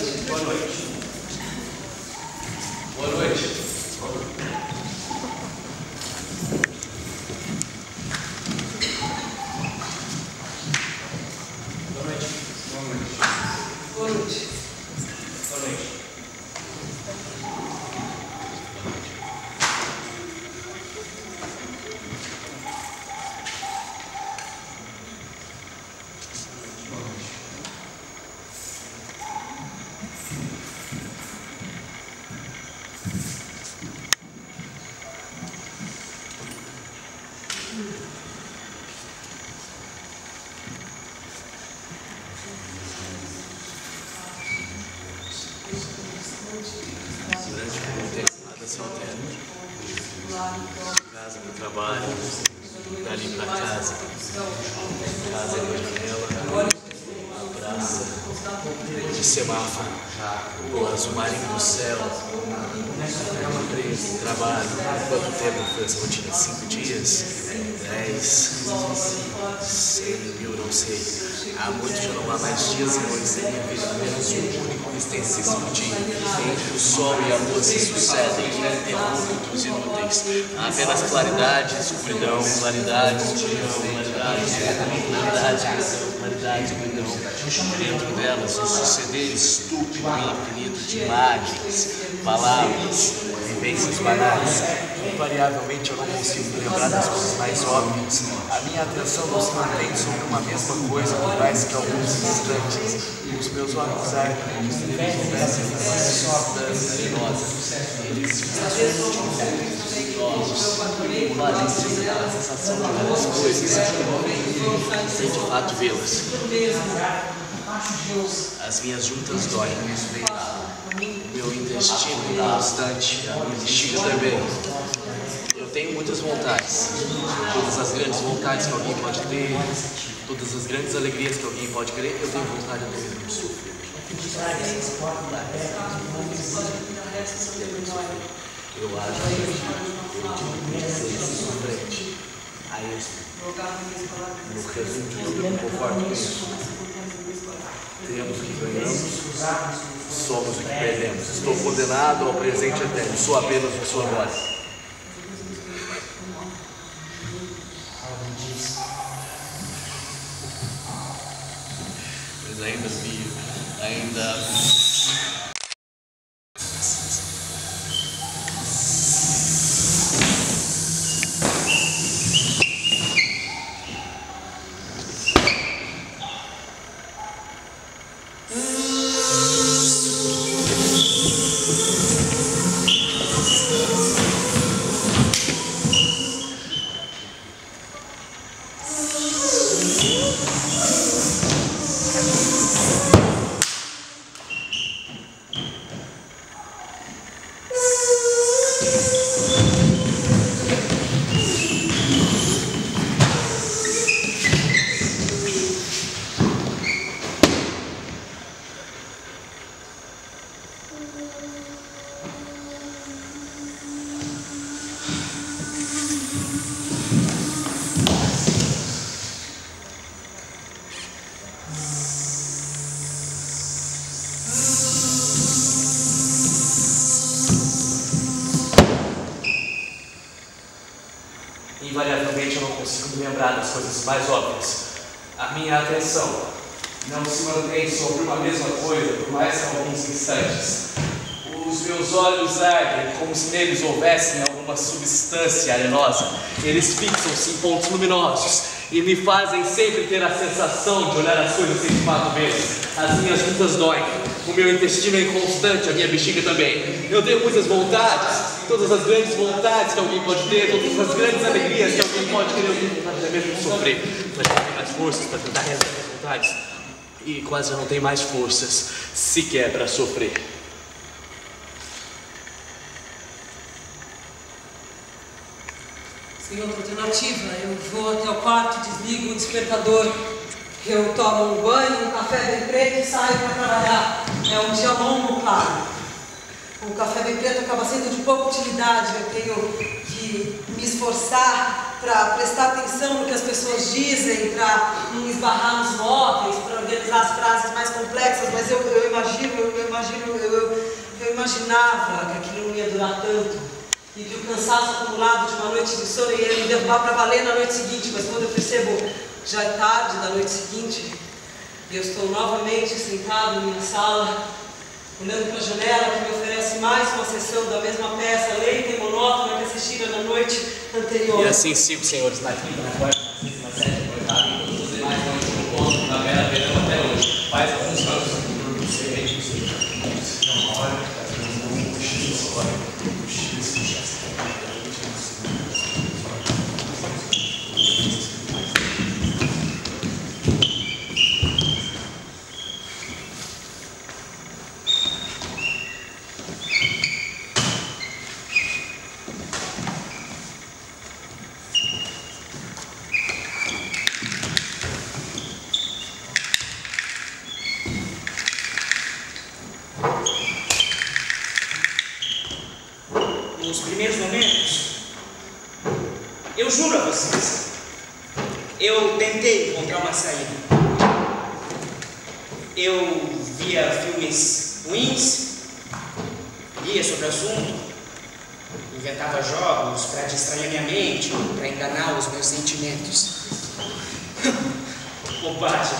noite. Boa noite. Boa noite. Casa para o trabalho, dali para casa, casa para janela, a praça, de semáforo, o azul marinho do céu, empresa, trabalho. Quanto tempo foi essa rotina? 5 dias? 10? 100 mil, não sei. Há muito já não há mais dias e noites em minha vida, apenas um único extensíssimo dia. Entre o sol e a lua se sucedem, interruptos inúteis. Há apenas claridade, escuridão, claridade, escuridão, claridade, escuridão, claridade, escuridão. Dentro delas, um suceder estúpido e infinito de imagens, palavras, vivências banais. Invariavelmente eu não consigo me lembrar das coisas mais óbvias. A minha atenção não se mantém sobre uma mesma coisa por mais que alguns instantes. Os meus olhos ardem como se eles houvessem uma substância venenosa. Eles fazem a sensação de várias coisas sem de fato vê-las. As minhas juntas doem. Meu intestino inconstante, a minha bexiga também. Eu tenho muitas vontades, todas as grandes vontades que alguém pode ter, todas as grandes alegrias que alguém pode querer, eu tenho vontade até mesmo de sofrer. Eu acho que eu ser frente a isso. No resumo de tudo, eu me conforto com isso. Temos o que ganhamos, somos o que perdemos. Estou condenado ao presente eterno, sou apenas uma sua voz. Mas ainda vivo, ainda... Invariavelmente eu não consigo me lembrar das coisas mais óbvias. A minha atenção não se mantém sobre uma mesma coisa por mais que alguns instantes. Os meus olhos ardem como se neles houvessem alguma substância arenosa. Eles fixam-se em pontos luminosos e me fazem sempre ter a sensação de olhar as coisas sem de fato vê-las. As minhas juntas doem, o meu intestino é inconstante, a minha bexiga também. Eu tenho muitas vontades, todas as grandes vontades que alguém pode ter, todas as grandes alegrias que alguém pode querer. Eu tenho vontade até mesmo de sofrer, mas não tenho mais forças para tentar realizar minhas vontades. E quase não tenho mais forças sequer para sofrer. Sem outra alternativa, eu vou até o quarto, desligo o despertador, eu tomo um banho, um café bem preto e saio para trabalhar. É um dia longo, claro. O café bem preto acaba sendo de pouca utilidade, eu tenho que me esforçar para prestar atenção no que as pessoas dizem, para não esbarrar nos móveis, para organizar as frases mais complexas, mas eu imaginava que aquilo não ia durar tanto e que o cansaço acumulado de uma noite de sono ia me derrubar para valer na noite seguinte, mas quando eu percebo já é tarde da noite seguinte e eu estou novamente sentado em minha sala, olhando para a janela que me oferece mais uma sessão da mesma peça, lenta e monótona que assistira na noite anterior. E assim sigo, senhores, na quinta, na quarta, na sexta, na sétima, na oitava, e todas as demais noites no ponto, na Vera Verão até hoje. Faz alguns anos que eu não sei. Nos primeiros momentos, eu juro a vocês, eu tentei encontrar uma saída. Eu via filmes ruins, lia sobre o assunto, inventava jogos para distrair minha mente, para enganar os meus sentimentos. Bobagem.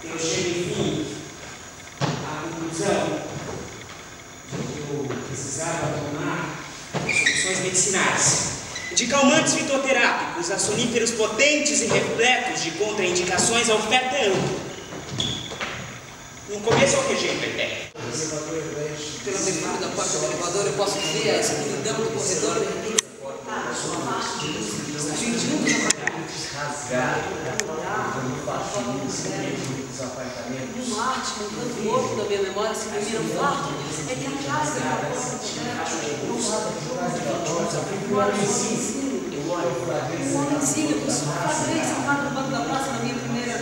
Eu chego, enfim, à conclusão eu precisava tomar soluções medicinais, de calmantes fitoterápicos a soníferos potentes e repletos de contraindicações, a oferta é ampla. No começo eu rejeito a ideia. Pelo abertura da porta do elevador eu posso ver a escuridão do corredor. A gente juntos no um arte, um canto louco da minha memória, se me viram fato, é que atrás da porta um homenzinho que eu só fazia sentado no banco da praça na minha primeira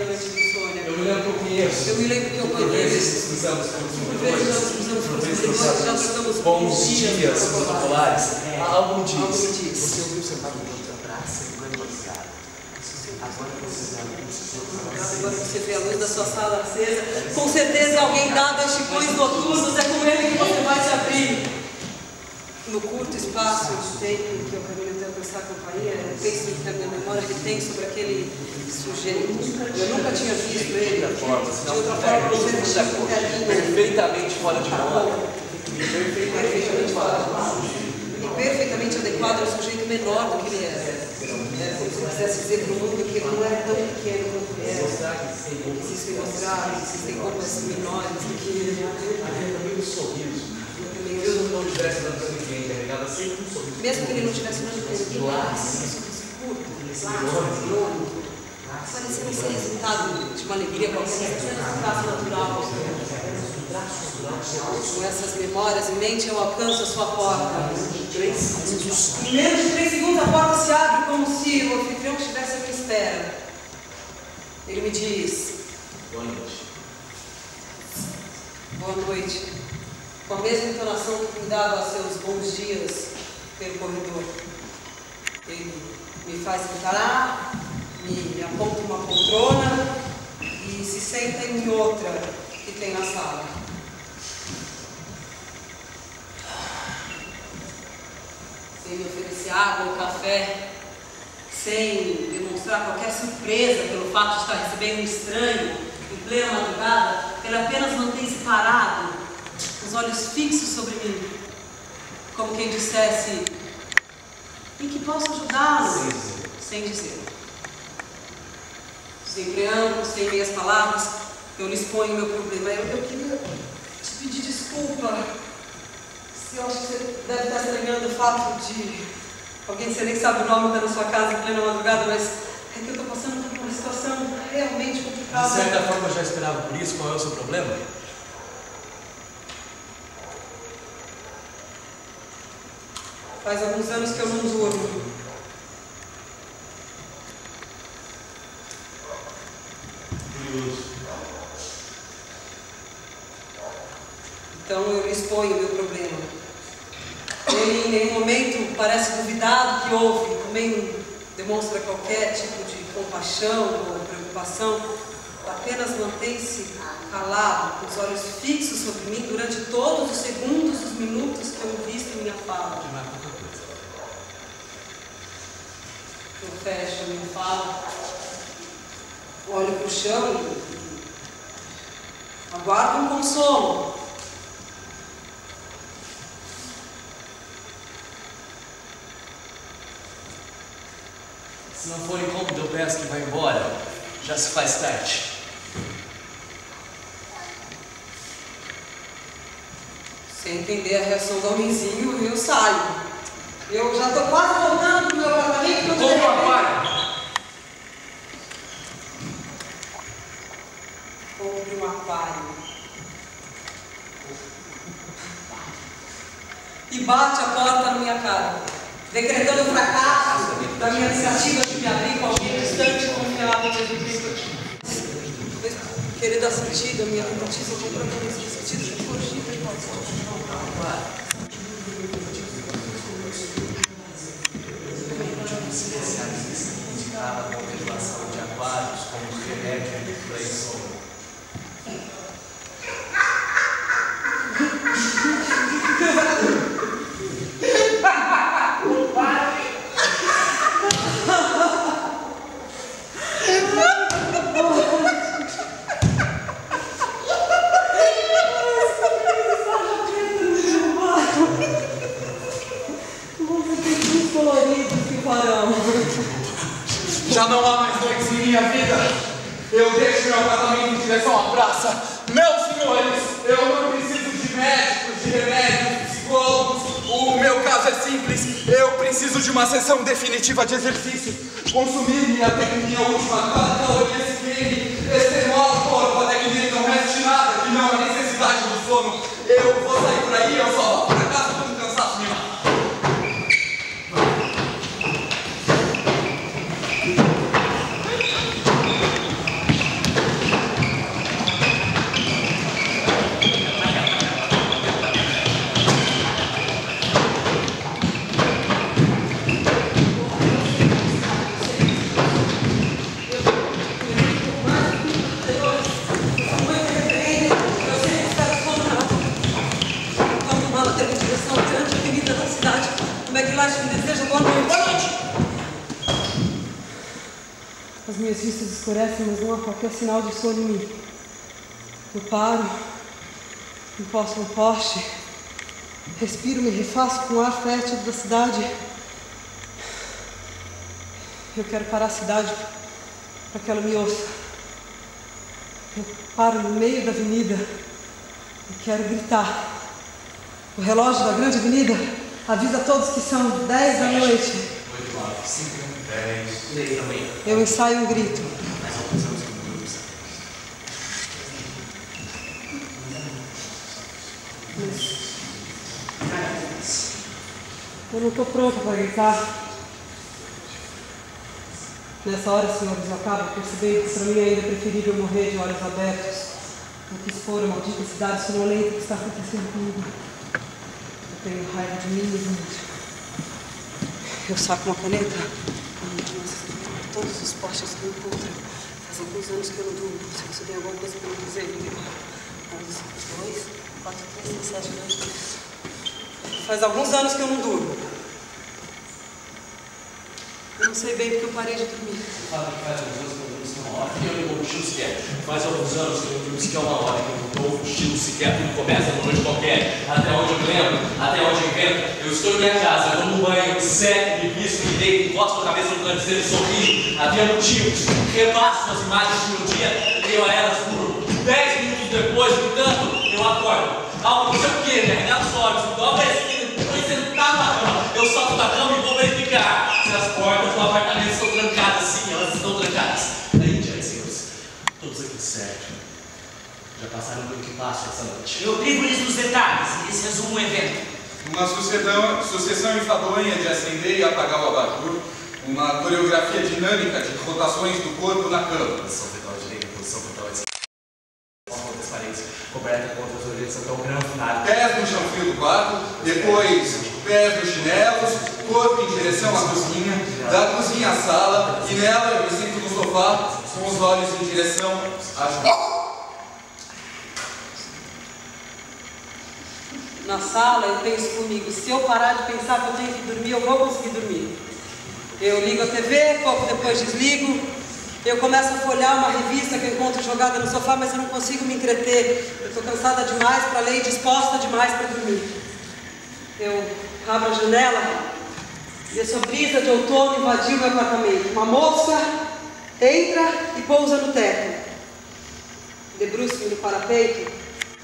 noite de insônia. Eu me lembro que eu conheço. Eu me lembro que eu conheço. Por vezes cruzamos já trocamos bons dias protocolares. Algum dia. Você ouviu sentado no banco da praça, jogando madrugada. Agora você vê a luz da sua sala acesa. Com certeza alguém dado a chicões noturnos, é com ele que você vai se abrir. No curto espaço de tempo que eu caminho até prestar companhia, eu penso que a minha memória que tem sobre aquele sujeito. Eu nunca tinha visto ele. De outra forma, você tinha perfeitamente fora de moda. perfeitamente fora de moda. E perfeitamente adequado ao sujeito menor do que ele era. É como se eu quisesse dizer para o mundo que ele não era tão pequeno quanto ele era. Que se mostrar que existem coisas menores do que ele. Mesmo que não estivesse dando para ninguém, carregava sempre um sorriso. Mesmo que ele não estivesse dando para ninguém, curto, parecendo ser resultado de uma alegria qualquer, um traço natural. Com essas memórias em mente, eu alcanço a sua porta. Em menos de 3 segundos, a porta se abre como se o anfitrião estivesse à minha espera. Ele me diz: Boa noite. Boa noite. Com a mesma entonação que me dava seus bons dias pelo corredor. Ele me faz encarar, me aponta uma poltrona e se senta em outra que tem na sala. Sem me oferecer água ou café, sem demonstrar qualquer surpresa pelo fato de estar recebendo um estranho em plena madrugada, ele apenas mantém-se parado, os olhos fixos sobre mim, como quem dissesse: em que posso ajudá-lo? Sem dizer. Sem preâmbulo, sem meias palavras, eu lhe exponho o meu problema. Eu queria te pedir desculpa se eu acho que você deve estar estranhando o fato de alguém, você nem sabe o nome, estar na sua casa em plena madrugada, mas é que eu estou passando por uma situação realmente complicada. De certa forma, eu já esperava por isso. Qual é o seu problema? Faz alguns anos que eu não durmo. Curioso. Então eu lhe exponho o meu problema. ele em nenhum momento parece duvidar do que ouve, também não demonstra qualquer tipo de compaixão ou preocupação, apenas mantém-se calado, com os olhos fixos sobre mim durante todos os segundos, os minutos que eu invisto em minha fala. Eu fecho a minha fala, olho para o chão e aguardo um consolo. Se não for incômodo, eu peço que vá embora. Já se faz tarde. Sem entender a reação do homenzinho, eu saio. Eu já estou quase voltando para o meu apartamento. Como um aquário. Compre um aquário. E bate a porta na minha cara, decretando o fracasso da minha tentativa de me abrir com alguém distante e confiável ao mesmo tempo. Querida sentida, minha tentativa completamente no sentido de fugir da hipótese de confrontar. Indicava a contemplação de aquários como remédio de traição. Já não há mais noites em minha vida. Eu deixo meu apartamento em direção à praça. Meus senhores, eu não preciso de médicos, de remédios, psicólogos. O meu caso é simples. Eu preciso de uma sessão definitiva de exercício. Consumir minha técnica última, cada caloria se queime, extenuar o corpo até que nele não reste nada que não a necessidade do sono. Eu vou sair por aí, eu só vou para casa com um cansaço me mata. As minhas vistas escurecem, mas não há qualquer sinal de sono em mim. Eu paro, encosto no poste, respiro, me refaço com o ar fértil da cidade. Eu quero parar a cidade para que ela me ouça. Eu paro no meio da avenida e quero gritar. O relógio da grande avenida avisa a todos que são 10 da noite. 8, 9, 5, 10, 3 da manhã. Eu ensaio um grito. Mais alguns anos que não Eu não estou pronta para gritar. Nessa hora, senhores, eu acabo percebendo que para mim ainda é preferível morrer de olhos abertos do que expor a maldita cidade sonolenta que está acontecendo comigo. Eu tenho raiva de mim mesmo. Eu saco uma caneta e começo a escrever todos os postes que eu encontro. Faz alguns anos que eu não durmo. Se você tem alguma coisa para me dizer, liga. 11, 2, 4, 3, 7, 2, 2. Faz alguns anos que eu não durmo. Eu não sei bem porque eu parei de dormir. Fala que faz alguns anos que eu não durmo sequer uma hora. E eu não dou um cochilo sequer. Faz alguns anos que eu não durmo sequer uma hora. Que eu não dou um cochilo sequer. Tudo começa numa noite qualquer. Até onde eu lembro, até onde eu invento. Eu estou em minha casa, eu tomo um banho, me seco, me visto, me deito, encosto a cabeça no travesseiro e sorrio. Havia motivos. Repasso as imagens do meu dia, leio a elas por 10 minutos depois, no entanto, eu acordo. Algo não sei o que, né? Regato os olhos, dobra a esquina, depois sentado na cama. Eu salto da cama e vou verificar se as portas do apartamento estão trancadas. Sim, elas estão trancadas. Daí em diante, senhores, todos aqui certo. Já passaram pelo que passo essa noite. Eu brigo-lhes nos detalhes, eles resumam o evento. Uma sucessão enfadonha de acender e apagar o abajur, uma coreografia dinâmica de rotações do corpo na cama. Posição fetal direita, posição fetal esquerda. Contra as paredes, coberta contra as orelhas até o grão final. Pés no chão frio do quarto, depois pés nos chinelos, corpo em direção à cozinha, da cozinha à sala, e nela eu me sinto no sofá, com os olhos em direção à janela. Na sala eu penso comigo, se eu parar de pensar que eu tenho que dormir, eu vou conseguir dormir. Eu ligo a TV, pouco depois desligo, eu começo a folhear uma revista que eu encontro jogada no sofá, mas eu não consigo me entreter. Eu estou cansada demais para ler e disposta demais para dormir. Eu abro a janela e essa brisa de outono invadiu meu apartamento. Uma mosca entra e pousa no teto. Debruço-me no parapeito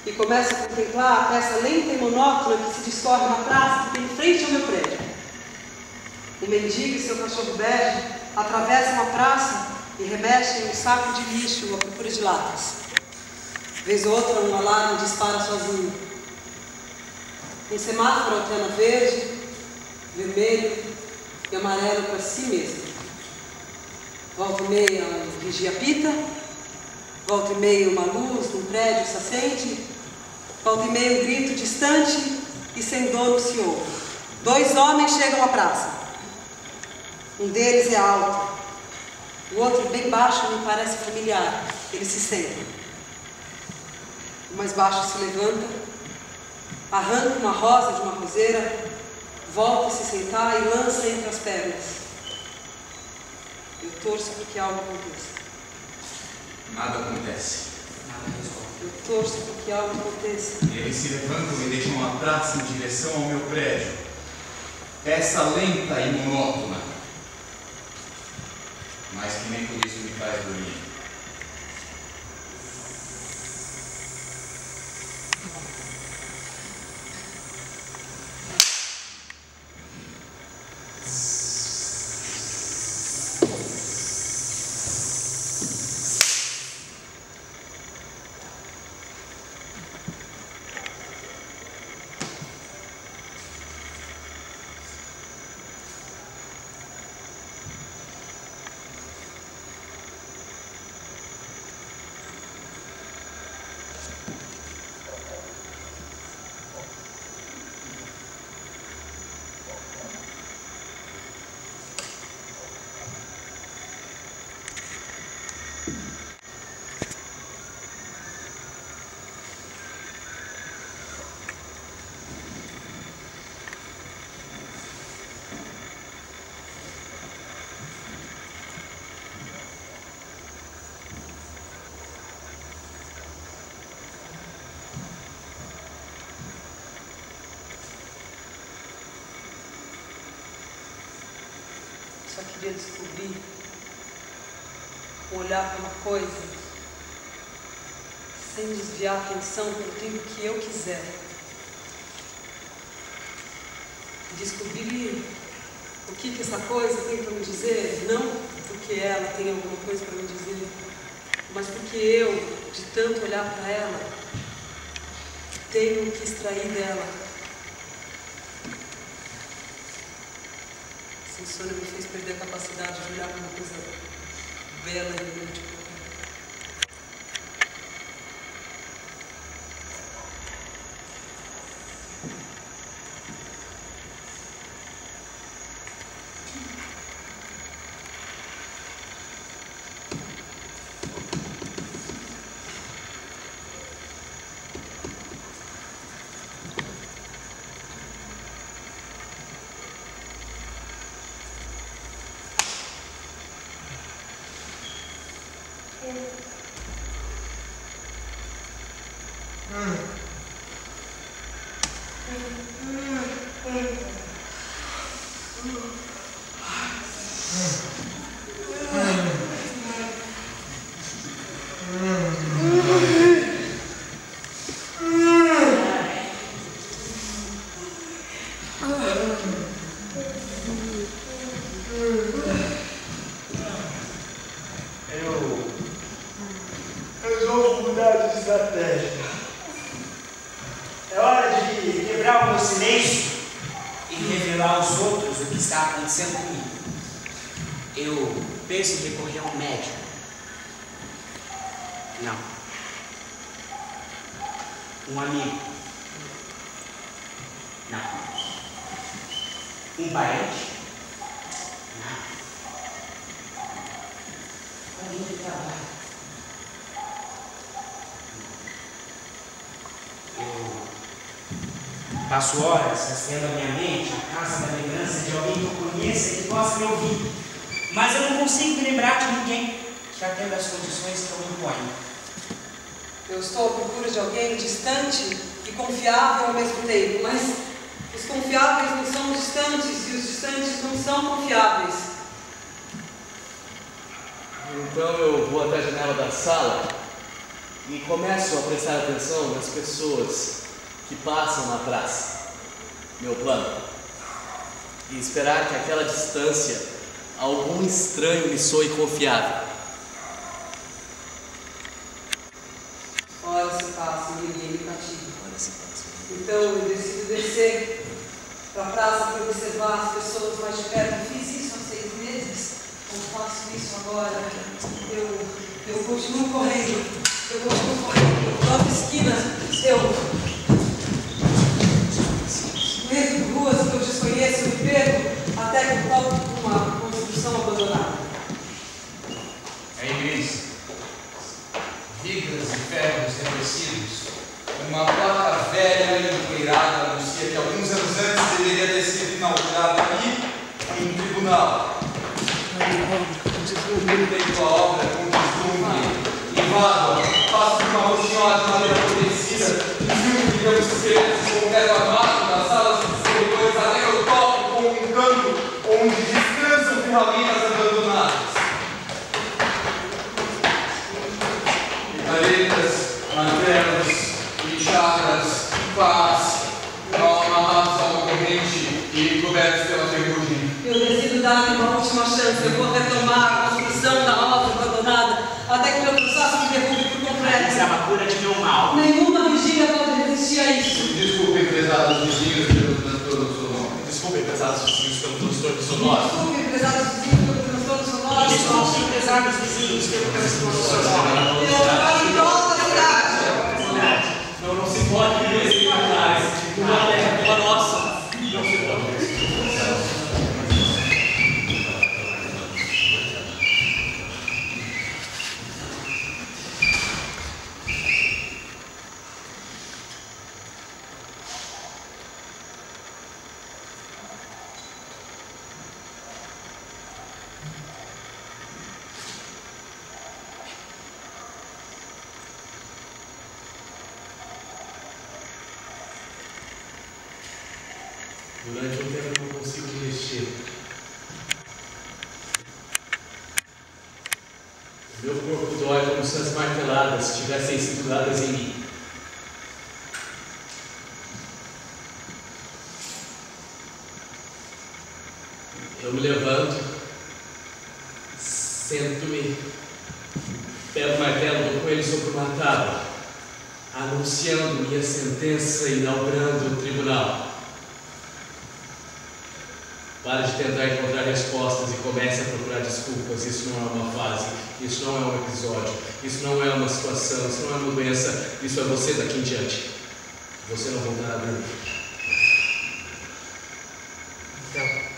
e começo a contemplar a peça lenta e monótona que se discorre na praça que tem em frente ao meu prédio. O mendigo e seu cachorro bege atravessam a praça e remexem um saco de lixo à procura de latas. Vez ou outra, um alarme dispara sozinho. Um semáforo altena verde, vermelho e amarelo para si mesmo. Volta e meia, um vigia pita. Volta e meia, uma luz num prédio se acende. Volta e meia, um grito distante e sem dono se ouve. 2 homens chegam à praça. Um deles é alto. O outro, bem baixo, me parece familiar. Ele se senta. O mais baixo se levanta, arranca uma rosa de uma roseira, volta a se sentar e lança entre as pernas. Eu torço para que algo aconteça. Nada acontece. Eu torço para que algo aconteça. Eles se levantam e deixam a praça em direção ao meu prédio. Peça lenta e monótona, mas que nem por isso me faz dormir. Só queria descobrir, olhar para uma coisa, sem desviar a atenção pelo tempo que eu quiser. Descobrir o que essa coisa tem para me dizer, não porque ela tem alguma coisa para me dizer, mas porque eu, de tanto olhar para ela, tenho que extrair dela. Essa insônia me fez perder a capacidade de olhar para uma coisa bela e múltipla. Resolvo mudar de estratégia. É hora de quebrar o meu silêncio e revelar aos outros o que está acontecendo comigo. Eu penso em recorrer a um médico. Não. Um amigo. Não. Um parente? Não. Alguém de trabalho. Eu passo horas rastreando a minha mente a casa da lembrança de alguém que eu conheça e que possa me ouvir. Mas eu não consigo me lembrar de ninguém que atenda às condições que eu me imponho. Eu estou à procura de alguém distante e confiável ao mesmo tempo, mas os confiáveis não são distantes e os distantes não são confiáveis. Então eu vou até a janela da sala e começo a prestar atenção nas pessoas que passam na praça. Meu plano: e esperar que àquela distância algum estranho me soe confiável. Horas se passam e ninguém me cativa. Olha se passa. Então eu decido descer para a praça para observar as pessoas mais de perto. Eu fiz isso há 6 meses, não faço isso agora. Eu continuo correndo. Eu continuo correndo. Nova esquina, eu entro por ruas que eu desconheço, me perco, até que eu toco uma construção abandonada. É a igreja. Vigas e ferros retorcidos. Uma placa velha e empoeirada anuncia que alguns anos antes deveria ter sido inaugurada aqui um tribunal. Feito a obra com deslumbre, invado, passo por uma roxinhola de madeira apodrecida, desvio digamos esqueletos com o teto armado das salas dos corredores, até que eu toco com um canto onde descansam ferramentas abandonadas. Picaretas, martelos, lixadas, pás, amarrados a uma corrente e cobertos pela ferrugem. Eu decido dar uma última chance. Eu vou retomar a construção da obra abandonada até que meu cansaço me derrube por completo. Isso é uma cura de meu mal. Nenhuma vigília pode resistir a isso. Desculpem, pesados vizinhos, pelo transtorno sonoro. Desculpem, pesados vizinhos, pelo transtorno sonoro. Desculpe, pesados vizinhos, pelo transtorno sonoro. Desculpe, pesados vizinhos, pelo transtorno sonoro. Eu trabalho em prol da cidade. Não se pode viver sem atrás. Uma terra como a nossa. Não se pode. Durante um tempo eu não consigo me mexer. Meu corpo dói como se as marteladas estivessem seguradas em mim. Eu me levanto, sento-me, pego o martelo do coelho sobre uma tábua, anunciando minha sentença e inaugurando o tribunal. Pare de tentar encontrar respostas e comece a procurar desculpas. Isso não é uma fase, isso não é um episódio, isso não é uma situação, isso não é uma doença, isso é você daqui em diante. Você não voltará a dormir. Então,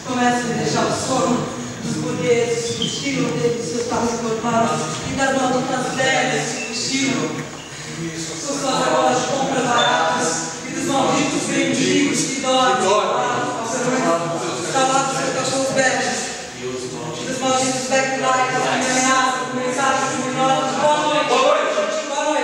começa a me deixar o sono dos burgueses, o estilo deles, dos seus passos corporais e das malditas velhas, o estilo dos suas argolas de compras baratas e dos malditos mendigos que dormem salados dos seus cachorros belos e dos malditos backlighters que me ameaçam com mensagens luminosas. Boa noite! Boa noite! Boa noite!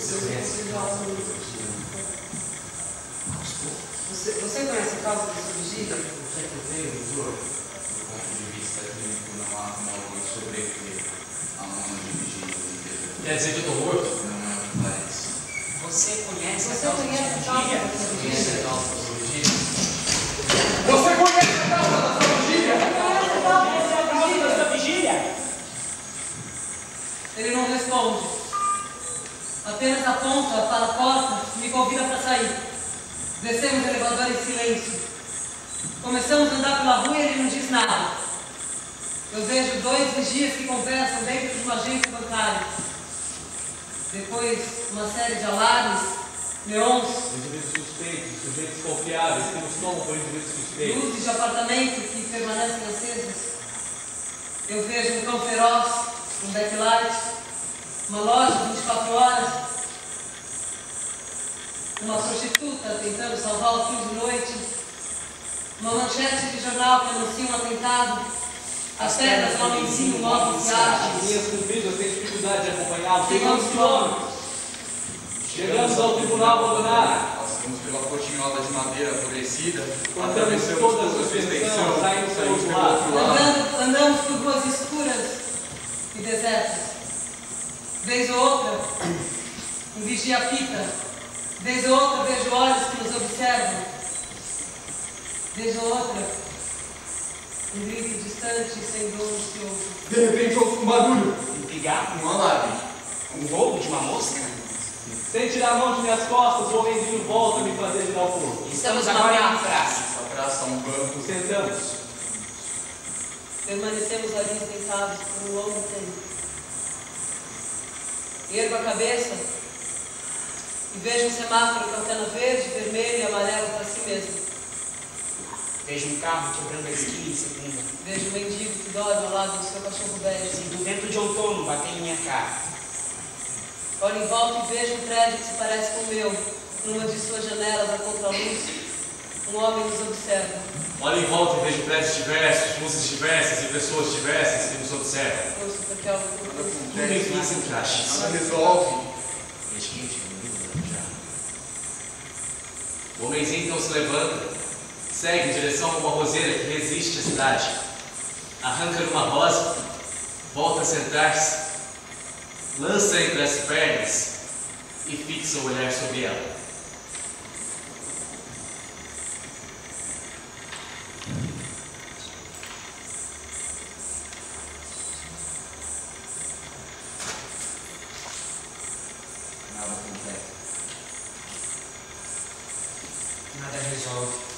Você conhece a causa da sua vigília? Do ponto de vista clínico, não há como alguém sobreviver a um ano de vigília. Quer dizer que eu estou morto? Não é o que parece. Você conhece a Você causa da conhece a sua causa vigília? da sua vigília? Conhece a causa da sua vigília? Você conhece a causa da sua vigília? Conhece a causa da sua vigília? Ele não responde. Apenas aponta para a porta e me convida para sair. Descemos o elevador em silêncio. Começamos a andar pela rua e ele não diz nada. Eu vejo 2 vigias que conversam dentro de uma agência bancária. Depois, uma série de alarmes, neons, Indivíduos suspeitos, sujeitos confiáveis que nos tomam por indivíduos suspeitos. luzes de apartamento que permanecem acesas. Eu vejo um cão feroz, um backlight, uma loja 24 horas, uma prostituta tentando salvar o fim de noite, uma manchete de jornal que anuncia um atentado, as pernas do homenzinho móvel que age. Linhas compridas, têm dificuldade de acompanhá-lo. Chegamos quilômetros. Chegamos ao tribunal abandonado. Passamos pela portinhola de madeira apodrecida, Cortamos atravessamos toda a toda a suspensão, suspensão, saímos pelo saímos outro pelo lado. outro lado. Andamos por ruas escuras e desertas. Vez ou outra, um vigia apita. Vez ou outra, vejo olhos que nos observam. Vez ou outra, um grito distante e sem dono se ouve. De repente ouço um barulho, Um pigarro? um alarme. Um roubo de uma mosca? Sem tirar a mão de minhas costas, o homenzinho volta a me fazer girar o corpo. Estamos agora em uma praça. Essa praça, um banco. Sentamos. Permanecemos ali sentados por um longo tempo. Ergo a cabeça e vejo um semáforo com antena verde, vermelho e amarelo para si mesmo. Vejo um carro quebrando a esquina em segunda. Vejo um mendigo que dorme ao lado do seu cachorro bege. Sinto o vento de outono bater em minha cara. Olho em volta e vejo um prédio que se parece com o meu. Numa de suas janelas, à contraluz, um homem nos observa. Olho em volta e vejo prédios diversos, luzes diversas e pessoas diversas que nos observam. Força porque algo Tudo em fim se encaixa. Nada resolve. O homenzinho então se levanta, segue em direção a uma roseira que resiste à cidade. Arranca uma rosa, volta a sentar-se, lança entre as pernas e fixa o olhar sobre ela. Nada acontece. Nada resolve.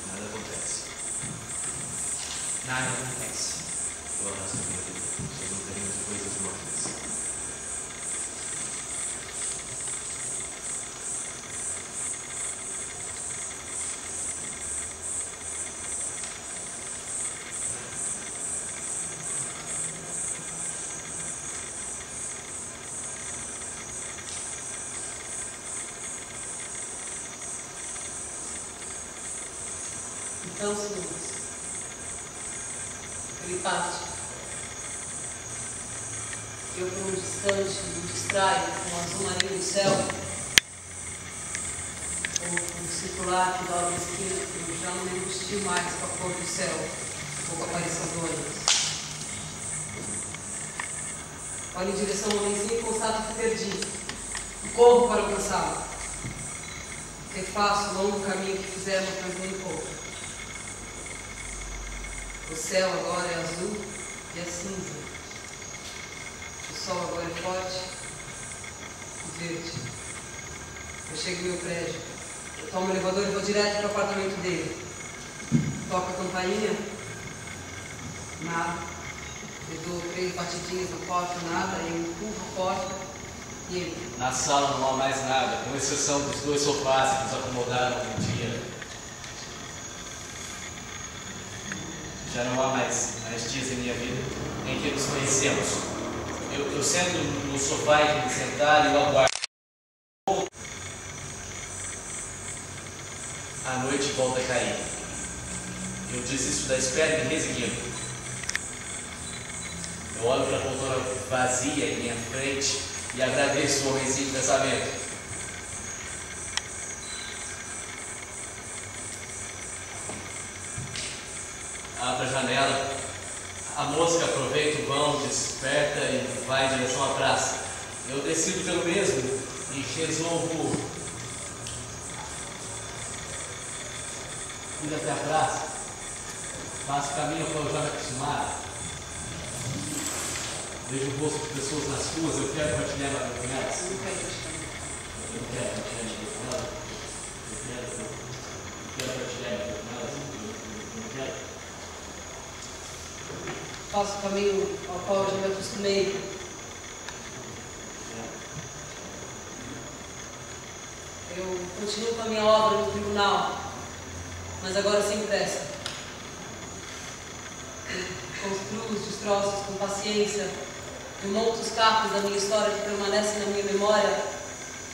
Nada acontece. Nada acontece. Eu arrasto a minha vida, só não teremos coisas mortas. Então, senhores, ele parte. Eu, por um distante, me distraio com o azul marinho do céu, ou com o circular que dobra a esquina, que eu já não me angustio mais com a cor do céu, ou com a aparição do ônibus. Olho em direção ao homenzinho e constato que perdi. Corro para alcançá-lo. Refaço o longo caminho que fizemos, mas nem pouco. O céu agora é azul e é cinza. O sol agora é forte e verde. Eu chego no meu prédio. Eu tomo o elevador e vou direto para o apartamento dele. Toco a campainha. Nada. Eu dou 3 batidinhas na porta, nada. Eu empurro a porta e entro. Na sala não há mais nada, com exceção dos 2 sofás que nos acomodaram um dia. Já não há mais dias em minha vida em que nos conhecemos. Eu sento no sofá e me sentar e eu aguardo. A noite volta a cair. Eu desisto da espera e me resigno. Eu olho para a poltrona vazia em minha frente e agradeço o homenzinho de pensamento. Abro a janela. A mosca aproveita o vão, desperta e vai em direção à praça. Eu decido pelo mesmo e resolvo ir até a praça. Faço o caminho ao qual eu já me acostumara. Vejo o rosto de pessoas nas ruas, eu quero partilhar com elas. Eu não quero partilhar. Eu não quero partilhar com elas. Eu quero partilhar com elas. Eu não quero. Faço o caminho ao qual eu já me acostumei. Eu continuo com a minha obra no tribunal, mas agora sem pressa. Construo os destroços com paciência, eu monto os capos da minha história que permanecem na minha memória,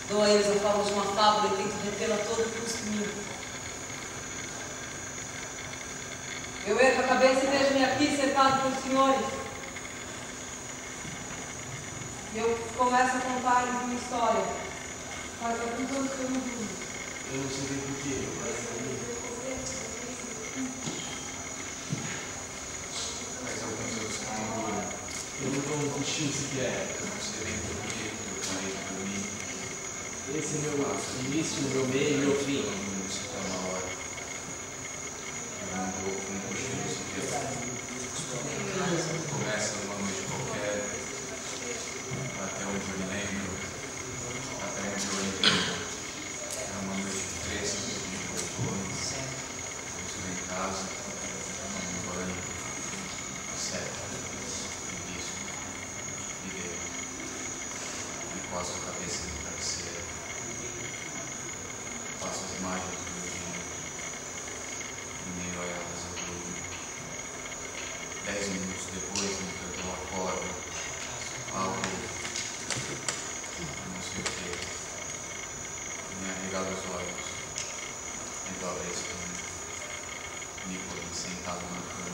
dou a eles a forma de uma fábula e tento retê-la a todo custo em mim. Eu ergo a cabeça e vejo-me aqui cercado por senhores. E eu começo a contar-lhes minha história. Mas eu não estou dúvida. Eu não sei bem porquê, mas alguns outros estão na rua. eu não estou curtindo sequer. Eu não sei bem porquê, eu parei de dormir. Esse é meu início, meu meio e meu fim. Todo mundo se dá uma hora. Eu não vou com um cochilo sequer. Começa numa noite qualquer, até onde eu me lembro, até onde eu entendo. É uma noite fresca, de outono. Eu estou em casa, tomando banho, certo, isso, me deito, encosto a cabeça no travesseiro, faço as imagens do dia, e meio a elas eu durmo. 10 minutos depois, enquanto eu acordo, algo, não sei o que, me arregala os olhos, e dobra a espinha, Nicolas sentado na cama.